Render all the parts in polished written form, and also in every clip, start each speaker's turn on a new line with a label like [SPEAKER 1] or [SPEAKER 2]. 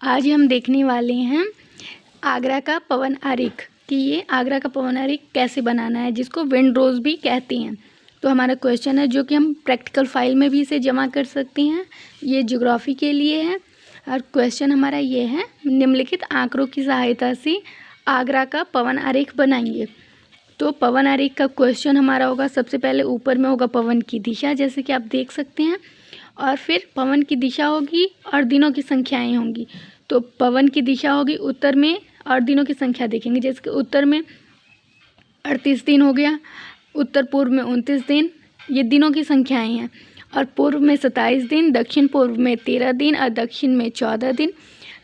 [SPEAKER 1] आज हम देखने वाले हैं आगरा का पवन आरेख कि ये आगरा का पवन आरेख कैसे बनाना है, जिसको विंड रोज भी कहते हैं। तो हमारा क्वेश्चन है जो कि हम प्रैक्टिकल फाइल में भी इसे जमा कर सकते हैं। ये ज्योग्राफी के लिए है और क्वेश्चन हमारा ये है, निम्नलिखित आंकड़ों की सहायता से आगरा का पवन आरेख बनाइए। तो पवन आरेख का क्वेश्चन हमारा होगा, सबसे पहले ऊपर में होगा पवन की दिशा, जैसे कि आप देख सकते हैं, और फिर पवन की दिशा होगी और दिनों की संख्याएं होंगी। तो पवन की दिशा होगी उत्तर में और दिनों की संख्या देखेंगे, जैसे कि उत्तर में 38 दिन हो गया, उत्तर पूर्व में 29 दिन, ये दिनों की संख्याएं हैं। और पूर्व में 27 दिन, दक्षिण पूर्व में 13 दिन और दक्षिण में 14 दिन,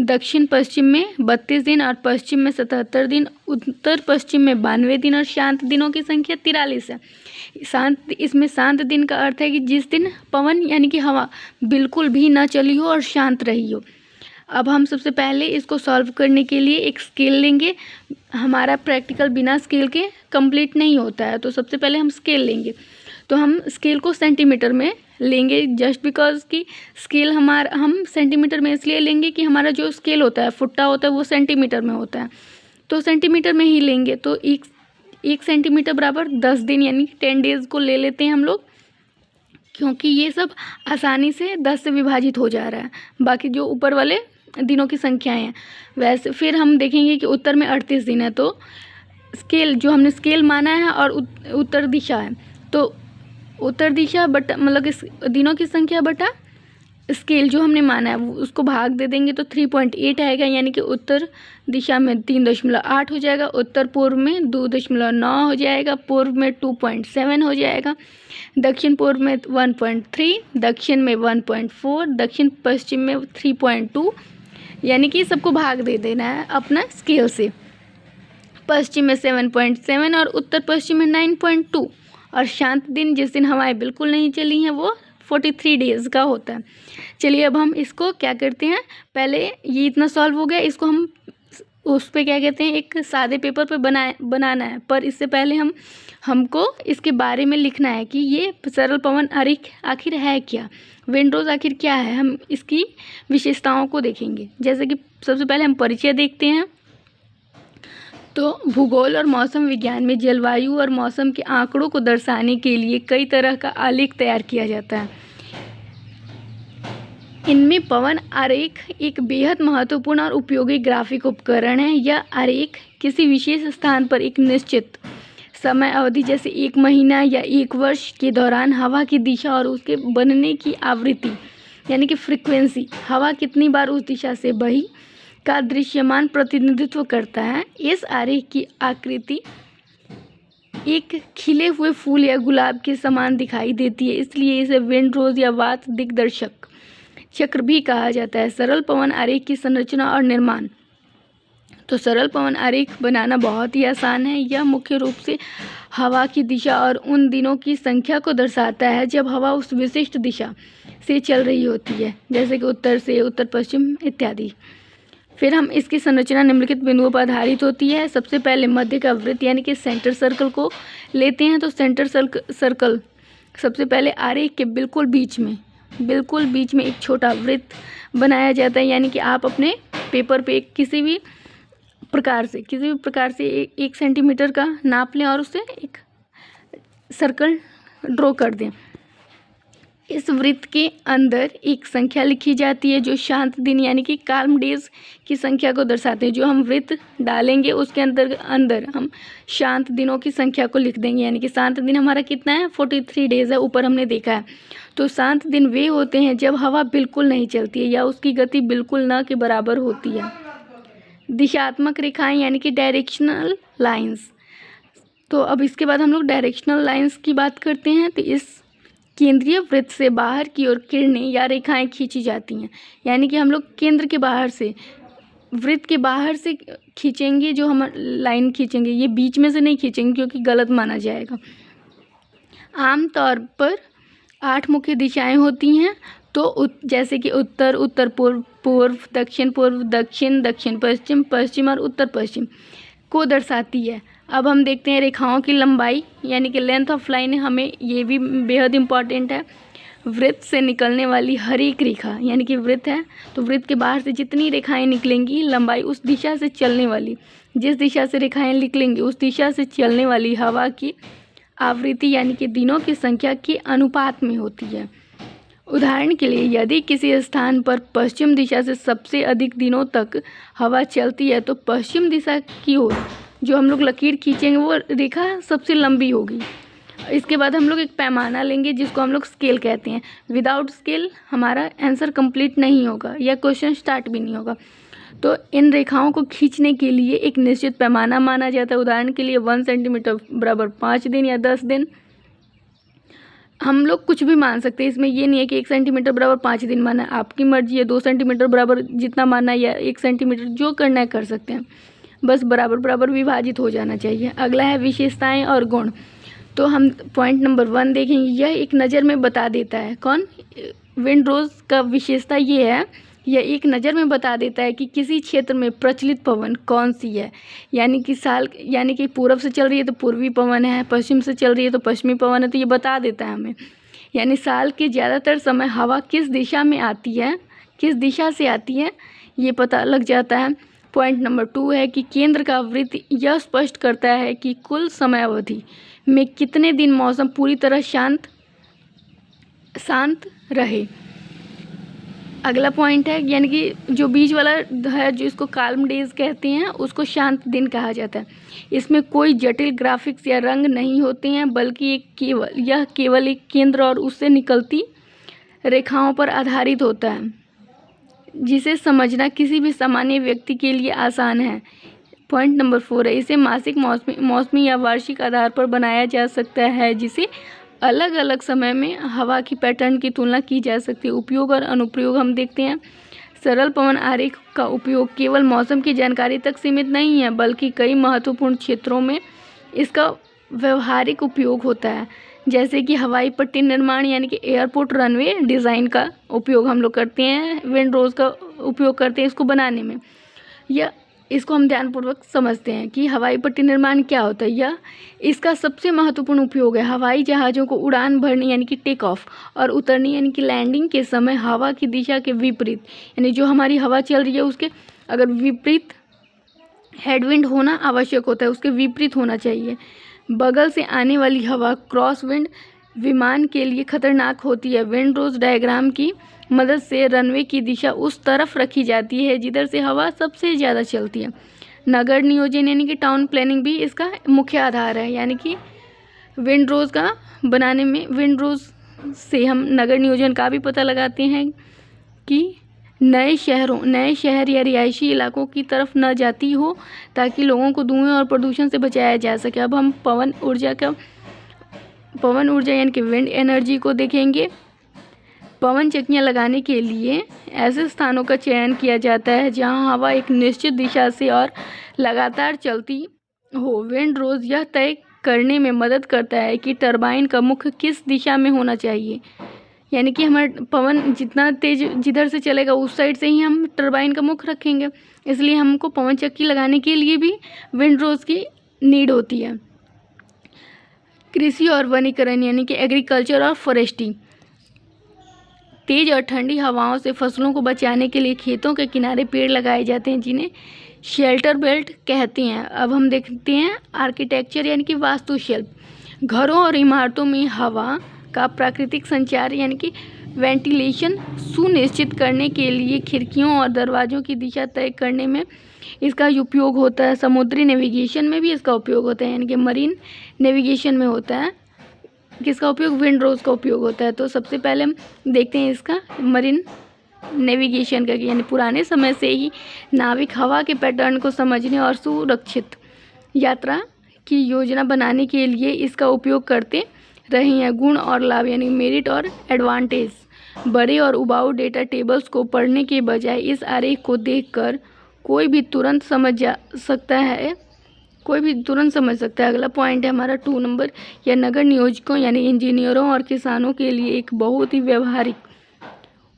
[SPEAKER 1] दक्षिण पश्चिम में 32 दिन और पश्चिम में 77 दिन, उत्तर पश्चिम में 92 दिन और शांत दिनों की संख्या 43 है। इसमें शांत दिन का अर्थ है कि जिस दिन पवन यानी कि हवा बिल्कुल भी ना चली हो और शांत रही हो। अब हम सबसे पहले इसको सॉल्व करने के लिए एक स्केल लेंगे। हमारा प्रैक्टिकल बिना स्केल के कंप्लीट नहीं होता है, तो सबसे पहले हम स्केल लेंगे। तो हम स्केल को सेंटीमीटर में लेंगे, जस्ट बिकॉज कि स्केल हम सेंटीमीटर में इसलिए लेंगे कि हमारा जो स्केल होता है, फुट्टा होता है, वो सेंटीमीटर में होता है, तो सेंटीमीटर में ही लेंगे। तो एक सेंटीमीटर बराबर 10 दिन यानी 10 डेज़ को ले लेते हैं हम लोग, क्योंकि ये सब आसानी से 10 से विभाजित हो जा रहा है, बाकी जो ऊपर वाले दिनों की संख्याएं हैं वैसे। फिर हम देखेंगे कि उत्तर में 38 दिन है, तो स्केल जो हमने स्केल माना है और उत्तर दिशा है, तो उत्तर दिशा बटा मतलब इस दिनों की संख्या बटा स्केल जो हमने माना है उसको भाग दे देंगे, तो 3.8 आएगा, यानी कि उत्तर दिशा में 3.8 हो जाएगा, उत्तर पूर्व में 2.9 हो जाएगा, पूर्व में 2.7 हो जाएगा, दक्षिण पूर्व में 1.3, दक्षिण में 1.4, दक्षिण पश्चिम में 3.2, यानी कि सबको भाग दे देना है अपना स्केल से। पश्चिम में 7.7 और उत्तर पश्चिम में 9.2। और शांत दिन जिस दिन हवाएं बिल्कुल नहीं चली हैं वो 43 डेज़ का होता है। चलिए अब हम इसको क्या करते हैं, पहले ये इतना सॉल्व हो गया, इसको हम उस पे क्या कहते हैं, एक सादे पेपर पे बनाना है। पर इससे पहले हमको इसके बारे में लिखना है कि ये सरल पवन आरेख आखिर है क्या, विंड रोज आखिर क्या है। हम इसकी विशेषताओं को देखेंगे। जैसे कि सबसे पहले हम परिचय देखते हैं। तो भूगोल और मौसम विज्ञान में जलवायु और मौसम के आंकड़ों को दर्शाने के लिए कई तरह का आलेख तैयार किया जाता है। इनमें पवन आरेख एक बेहद महत्वपूर्ण और उपयोगी ग्राफिक उपकरण है। यह आरेख किसी विशेष स्थान पर एक निश्चित समय अवधि जैसे 1 महीना या 1 वर्ष के दौरान हवा की दिशा और उसके बनने की आवृत्ति यानी कि फ्रीक्वेंसी, हवा कितनी बार उस दिशा से बही, का दृश्यमान प्रतिनिधित्व करता है। इस आरेख की आकृति एक खिले हुए फूल या गुलाब के समान दिखाई देती है, इसलिए इसे विंड रोज या वात दिग्दर्शक चक्र भी कहा जाता है। सरल पवन आरेख की संरचना और निर्माण। तो सरल पवन आरेख बनाना बहुत ही आसान है। यह मुख्य रूप से हवा की दिशा और उन दिनों की संख्या को दर्शाता है जब हवा उस विशिष्ट दिशा से चल रही होती है, जैसे कि उत्तर से, उत्तर पश्चिम इत्यादि। फिर हम इसकी संरचना निम्नलिखित बिंदुओं पर आधारित होती है। सबसे पहले मध्य का वृत्त यानी कि सेंटर सर्कल को लेते हैं। तो सेंटर सर्कल सबसे पहले आरेख के बिल्कुल बीच में एक छोटा वृत्त बनाया जाता है, यानी कि आप अपने पेपर पे किसी भी प्रकार से 1 सेंटीमीटर का नाप लें और उससे एक सर्कल ड्रॉ कर दें। इस वृत्त के अंदर एक संख्या लिखी जाती है जो शांत दिन यानी कि काल्म डेज की संख्या को दर्शाते हैं। जो हम वृत्त डालेंगे उसके अंदर हम शांत दिनों की संख्या को लिख देंगे, यानी कि शांत दिन हमारा कितना है, 43 डेज है, ऊपर हमने देखा है। तो शांत दिन वे होते हैं जब हवा बिल्कुल नहीं चलती है या उसकी गति बिल्कुल न के बराबर होती है। दिशात्मक रेखाएं यानी कि डायरेक्शनल लाइंस। तो अब इसके बाद हम लोग डायरेक्शनल लाइंस की बात करते हैं। तो इस केंद्रीय वृत्त से बाहर की ओर किरणें या रेखाएं खींची जाती हैं, यानी कि हम लोग केंद्र के बाहर से, वृत्त के बाहर से खींचेंगे, जो हम लाइन खींचेंगे, ये बीच में से नहीं खींचेंगे क्योंकि गलत माना जाएगा। आमतौर पर 8 मुख्य दिशाएं होती हैं। तो जैसे कि उत्तर, उत्तर पूर्व, दक्षिण पूर्व, दक्षिण पश्चिम, पश्चिम और उत्तर पश्चिम को दर्शाती है। अब हम देखते हैं रेखाओं की लंबाई यानी कि लेंथ ऑफ लाइन, हमें ये भी बेहद इम्पॉर्टेंट है। वृत्त से निकलने वाली हर एक रेखा, यानी कि वृत्त है तो वृत्त के बाहर से जितनी रेखाएं निकलेंगी लंबाई उस दिशा से चलने वाली, जिस दिशा से रेखाएं निकलेंगी उस दिशा से चलने वाली हवा की आवृत्ति यानी कि दिनों की संख्या के अनुपात में होती है। उदाहरण के लिए यदि किसी स्थान पर पश्चिम दिशा से सबसे अधिक दिनों तक हवा चलती है तो पश्चिम दिशा की ओर जो हम लोग लकीर खींचेंगे वो रेखा सबसे लंबी होगी। इसके बाद हम लोग एक पैमाना लेंगे जिसको हम लोग स्केल कहते हैं। विदाउट स्केल हमारा आंसर कंप्लीट नहीं होगा या क्वेश्चन स्टार्ट भी नहीं होगा। तो इन रेखाओं को खींचने के लिए एक निश्चित पैमाना माना जाता है। उदाहरण के लिए 1 सेंटीमीटर बराबर 5 दिन या 10 दिन। हम लोग कुछ भी मान सकते हैं, इसमें ये नहीं है कि 1 सेंटीमीटर बराबर 5 दिन माना है, आपकी मर्जी है। 2 सेंटीमीटर बराबर जितना मानना है या 1 सेंटीमीटर जो करना है कर सकते हैं, बस बराबर बराबर विभाजित हो जाना चाहिए। अगला है विशेषताएं और गुण। तो हम पॉइंट नंबर 1 देखेंगे। यह एक नज़र में बता देता है, कौन, विंडरोज का विशेषता ये है, यह एक नज़र में बता देता है कि किसी क्षेत्र में प्रचलित पवन कौन सी है। यानी कि पूरब से चल रही है तो पूर्वी पवन है, पश्चिम से चल रही है तो पश्चिमी पवन है, तो ये बता देता है हमें। यानी साल के ज़्यादातर समय हवा किस दिशा में आती है, किस दिशा से आती है, ये पता लग जाता है। पॉइंट नंबर 2 है कि केंद्र का वृत्त यह स्पष्ट करता है कि कुल समय अवधि में कितने दिन मौसम पूरी तरह शांत रहे। अगला पॉइंट है यानी कि जो बीच वाला है, जो इसको काल्म डेज कहते हैं, उसको शांत दिन कहा जाता है। इसमें कोई जटिल ग्राफिक्स या रंग नहीं होते हैं, बल्कि यह केवल एक केंद्र और उससे निकलती रेखाओं पर आधारित होता है, जिसे समझना किसी भी सामान्य व्यक्ति के लिए आसान है। पॉइंट नंबर 4 है, इसे मासिक, मौसमी या वार्षिक आधार पर बनाया जा सकता है, जिसे अलग अलग समय में हवा की पैटर्न की तुलना की जा सकती है। उपयोग और अनुप्रयोग हम देखते हैं। सरल पवन आरेख का उपयोग केवल मौसम की जानकारी तक सीमित नहीं है, बल्कि कई महत्वपूर्ण क्षेत्रों में इसका व्यवहारिक उपयोग होता है, जैसे कि हवाई पट्टी निर्माण यानी कि एयरपोर्ट रनवे डिज़ाइन का उपयोग हम लोग करते हैं, विंडरोज का उपयोग करते हैं इसको बनाने में। या इसको हम ध्यानपूर्वक समझते हैं कि हवाई पट्टी निर्माण क्या होता है। यह इसका सबसे महत्वपूर्ण उपयोग है हवाई जहाज़ों को उड़ान भरने यानी कि टेक ऑफ और उतरने यानी कि लैंडिंग के समय हवा की दिशा के विपरीत, यानी जो हमारी हवा चल रही है उसके अगर विपरीत हेडविंड होना आवश्यक होता है, उसके विपरीत होना चाहिए। बगल से आने वाली हवा क्रॉस विंड विमान के लिए खतरनाक होती है। विंडरोज डायग्राम की मदद से रनवे की दिशा उस तरफ रखी जाती है जिधर से हवा सबसे ज़्यादा चलती है। नगर नियोजन यानी कि टाउन प्लानिंग भी इसका मुख्य आधार है। यानी कि विंडरोज का बनाने में विंडरोज से हम नगर नियोजन का भी पता लगाते हैं कि नए शहर या रिहायशी इलाकों की तरफ न जाती हो, ताकि लोगों को धुएं और प्रदूषण से बचाया जा सके। अब हम पवन ऊर्जा यानी कि विंड एनर्जी को देखेंगे। पवन चक्कियाँ लगाने के लिए ऐसे स्थानों का चयन किया जाता है जहां हवा एक निश्चित दिशा से और लगातार चलती हो। विंडरोज यह तय करने में मदद करता है कि टरबाइन का मुख किस दिशा में होना चाहिए, यानी कि हमारा पवन जितना तेज जिधर से चलेगा उस साइड से ही हम टरबाइन का मुख रखेंगे। इसलिए हमको पवन चक्की लगाने के लिए भी विंडरोज की नीड होती है। कृषि और वनीकरण यानी कि एग्रीकल्चर और फॉरेस्ट्री। तेज और ठंडी हवाओं से फसलों को बचाने के लिए खेतों के किनारे पेड़ लगाए जाते हैं, जिन्हें शेल्टर बेल्ट कहते हैं। अब हम देखते हैं आर्किटेक्चर यानी कि वास्तुशिल्प। घरों और इमारतों में हवा का प्राकृतिक संचार यानी कि वेंटिलेशन सुनिश्चित करने के लिए खिड़कियों और दरवाज़ों की दिशा तय करने में इसका उपयोग होता है। समुद्री नेविगेशन में भी इसका उपयोग होता है, यानी कि मरीन नेविगेशन में होता है। किसका उपयोग? विंडरोज का उपयोग होता है। तो सबसे पहले हम देखते हैं इसका मरीन नेविगेशन का, यानी पुराने समय से ही नाविक हवा के पैटर्न को समझने और सुरक्षित यात्रा की योजना बनाने के लिए इसका उपयोग करते रहे हैं। गुण और लाभ यानी मेरिट और एडवांटेज। बड़े और उबाऊ डेटा टेबल्स को पढ़ने के बजाय इस आरेख को देखकर कोई भी तुरंत समझ सकता है। अगला पॉइंट है हमारा 2 नंबर, या नगर नियोजकों यानी इंजीनियरों और किसानों के लिए एक बहुत ही व्यवहारिक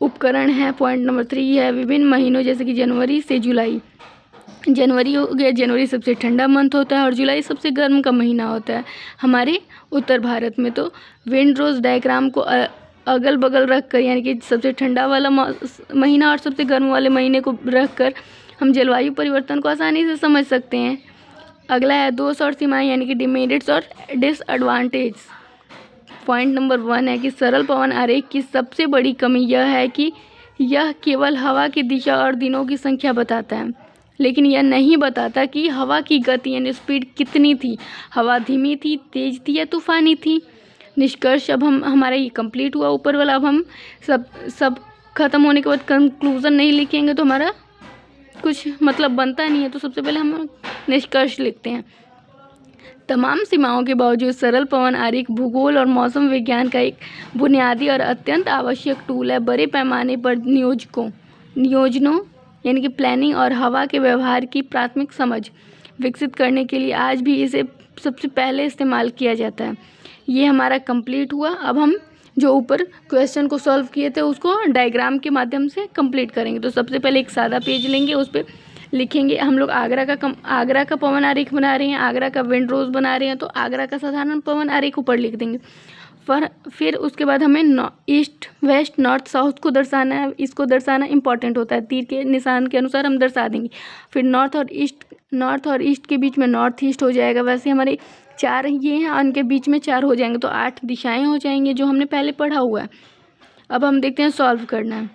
[SPEAKER 1] उपकरण है। पॉइंट नंबर 3 है विभिन्न महीनों जैसे कि जनवरी से जुलाई। जनवरी हो गया, जनवरी सबसे ठंडा मंथ होता है और जुलाई सबसे गर्म का महीना होता है हमारे उत्तर भारत में। तो विंडरोज डायग्राम को अगल बगल रख कर, यानी कि सबसे ठंडा वाला महीना और सबसे गर्म वाले महीने को रख कर हम जलवायु परिवर्तन को आसानी से समझ सकते हैं। अगला है दोष और सीमाएं, यानी कि डिमेरिट्स और डिसएडवांटेज। पॉइंट नंबर 1 है कि सरल पवन आरेख की सबसे बड़ी कमी यह है कि यह केवल हवा की दिशा और दिनों की संख्या बताता है, लेकिन यह नहीं बताता कि हवा की गति यानी स्पीड कितनी थी, हवा धीमी थी, तेज थी या तूफानी थी। निष्कर्ष अब हमारा ये कंप्लीट हुआ ऊपर वाला। अब हम सब खत्म होने के बाद कंक्लूजन नहीं लिखेंगे तो हमारा कुछ मतलब बनता नहीं है। तो सबसे पहले हम निष्कर्ष लिखते हैं। तमाम सीमाओं के बावजूद सरल पवन आरेख भूगोल और मौसम विज्ञान का एक बुनियादी और अत्यंत आवश्यक टूल है। बड़े पैमाने पर नियोजनों यानी कि प्लानिंग और हवा के व्यवहार की प्राथमिक समझ विकसित करने के लिए आज भी इसे सबसे पहले इस्तेमाल किया जाता है। ये हमारा कंप्लीट हुआ। अब हम जो ऊपर क्वेश्चन को सॉल्व किए थे उसको डायग्राम के माध्यम से कंप्लीट करेंगे। तो सबसे पहले एक सादा पेज लेंगे, उस पर लिखेंगे हम लोग आगरा का पवन आरेख बना रहे हैं, आगरा का विंड रोज बना रहे हैं, तो आगरा का साधारण पवन आरेख ऊपर लिख देंगे। फिर उसके बाद हमें ईस्ट वेस्ट नॉर्थ साउथ को दर्शाना है। इसको दर्शाना इंपॉर्टेंट होता है, तीर के निशान के अनुसार हम दर्शा देंगे। फिर नॉर्थ और ईस्ट के बीच में नॉर्थ ईस्ट हो जाएगा। वैसे हमारे 4 ये हैं और उनके बीच में 4 हो जाएंगे, तो 8 दिशाएं हो जाएंगी जो हमने पहले पढ़ा हुआ है। अब हम देखते हैं सॉल्व करना है।